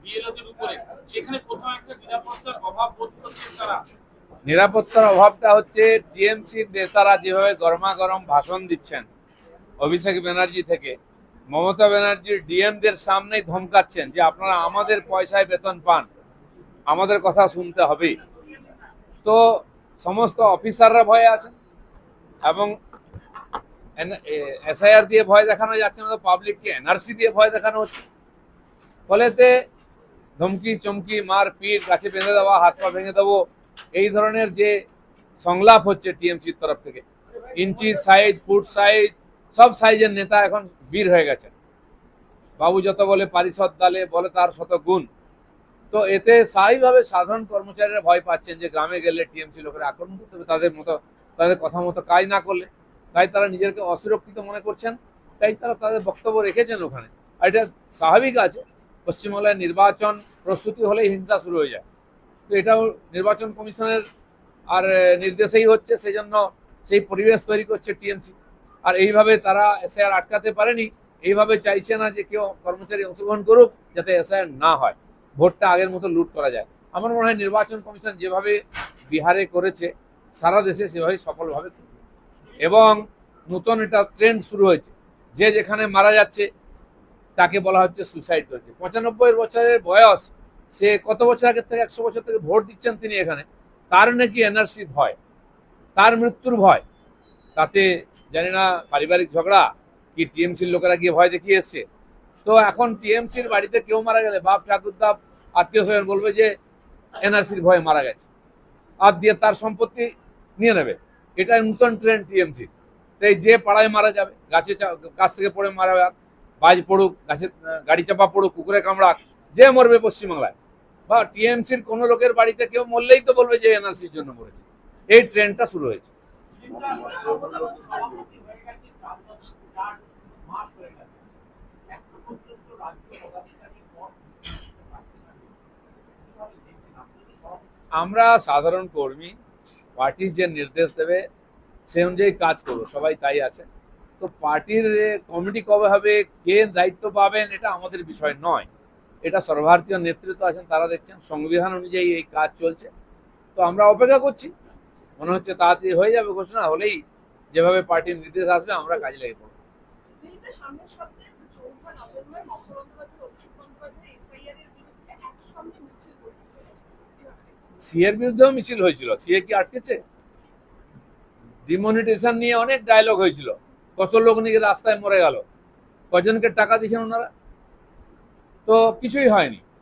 বিএলওদের উপরে, সেখানে কোথাও একটা নিরাপত্তার অভাব বোধ করছেন তারা। নিরাপত্তার অভাবটা হচ্ছে টিএমসির নেতারা যেভাবে গরমা গরম ভাষণ দিচ্ছেন, অভিষেক ব্যানার্জি থেকে মমতা ব্যানার্জির ডিএমদের সামনেই ধমকাচ্ছেন যে আপনারা আমাদের পয়সায় বেতন পান, আমাদের কথা শুনতে হবে। তো সমস্ত অফিসাররা ভয়ে আছেন এবং এসআইআর দিয়ে ভয় দেখানো যাচ্ছে না, তো পাবলিককে এনআরসি দিয়ে ভয় দেখানো হচ্ছে। ফলেতে ধমকি চমকি মার পিট, গাছে বেঁধে দেওয়া, হাত পা ভেঙে দেবো, এই ধরনের যে সংলাপ হচ্ছে টিএমসির তরফ থেকে, ইঞ্চি সাইজ, ফুট সাইজ, সব সাইজের নেতা এখন বীর হয়ে গেছে। বাবু যত বলে পারিষদ দালে বলে তার শত গুণ। তো এতে স্বাভাবিকভাবে সাধারণ কর্মচারীরা ভয় পাচ্ছেন যে গ্রামে গেলে টিএমসি লোকেরা আক্রমণ করতে হবে তাদের কথা মতো কাজ না করলে। তাই তারা নিজেকে অসুরক্ষিত মনে করছেন, তাই তারা তাদের বক্তব্য রেখেছেন ওখানে। আর এটা স্বাভাবিক আছে, পশ্চিমবাংলায় নির্বাচন প্রস্তুতি হলেই হিংসা শুরু হয়ে যায়। তো এটাও নির্বাচন কমিশনের আর নির্দেশেই হচ্ছে, সেই জন্য সেই পরিবেশ তৈরি করছে টিএমসি। আর এইভাবে তারা এসআইআর আটকাতে পারেনি, এইভাবে চাইছে না যে কেউ কর্মচারী অংশগ্রহণ করুক যাতে এসআইআর না হয়, ভোটটা আগের মতো লুট করা যায়। আমার মনে হয় নির্বাচন কমিশন যেভাবে বিহারে করেছে সারা দেশে সেভাবে সফলভাবে করবে। এবং নতুন এটা ট্রেন্ড শুরু হয়েছে, যে যেখানে মারা যাচ্ছে তাকে বলা হচ্ছে সুসাইড করেছে। 95 বছরের বয়স, সে কত বছর আগের থেকে 100 বছর থেকে ভোট দিচ্ছেন তিনি এখানে, তার নাকি এনআরসির ভয়, তার মৃত্যুর ভয়। তাতে জানি না পারিবারিক ঝগড়া কি টিএমসির লোকেরা গিয়ে ভয় দেখিয়ে এসছে। তো এখন টিএমসির বাড়িতে কেউ মারা গেলে বাপ ঠাকুরদা আত্মীয় স্বজন বলবে যে এনআরসির ভয়ে মারা গেছে, আর দিয়ে তার সম্পত্তি নিয়ে নেবে। এটা নতুন ট্রেন্ড টিএমসি। তাই যে পাড়ায় মারা যাবে, গাছ থেকে পড়ে মারা যাক, বাজ পড়ুক, গাছে গাড়ি চাপা পড়ুক, কুকুরে কামড়াক, যে মরবে পশ্চিমবাংলায় বা টিএমসির কোনো লোকের বাড়িতে কেউ মরলেই তো বলবে যে এনআরসির জন্য মরেছে। এই ট্রেন্ডটা শুরু হয়েছে। সভাপতি হয়ে গেছে 4 মাস হয়ে গেছে, এখন পর্যন্ত রাজ্য পদাধিকারী পদ করতে পারছে না। কিভাবে দেখছেন আপনি তো সভাপতি? আমরা সাধারণ কর্মী, পার্টি যে নির্দেশ দেবে সে অনুযায়ী কাজ করবো, সবাই তাই আছে। তো পার্টির কমিটি কবে হবে, কে দায়িত্ব পাবেন, এটা আমাদের বিষয় নয়। এটা সর্বভারতীয় নেতৃত্ব আছেন, তারা দেখছেন, সংবিধান অনুযায়ী এই কাজ চলছে। তো আমরা অপেক্ষা করছি, মনে হচ্ছে তাড়াতাড়ি হয়ে যাবে, ঘোষণা হলেই যেভাবে পার্টির নির্দেশ আসবে আমরা কাজে লেগে পড়বো। সামনের সপ্তাহে 4 নভেম্বর মমতা বন্দ্যোপাধ্যায়, অভিষেক বন্দ্যোপাধ্যায় এসআইআর এর বিরুদ্ধে একসঙ্গে মিছিল করতে চলেছে। সিএর বিরুদ্ধেও মিছিল হয়েছিল, সিএ কি আটকেছে? ডিমনিটাইজেশন নিয়ে অনেক ডায়লগ হয়েছিল, কত লোক নাকি রাস্তায় মরে গেল, কজনকে টাকা দিয়েছেন ওনারা, তো কিছুই হয়নি।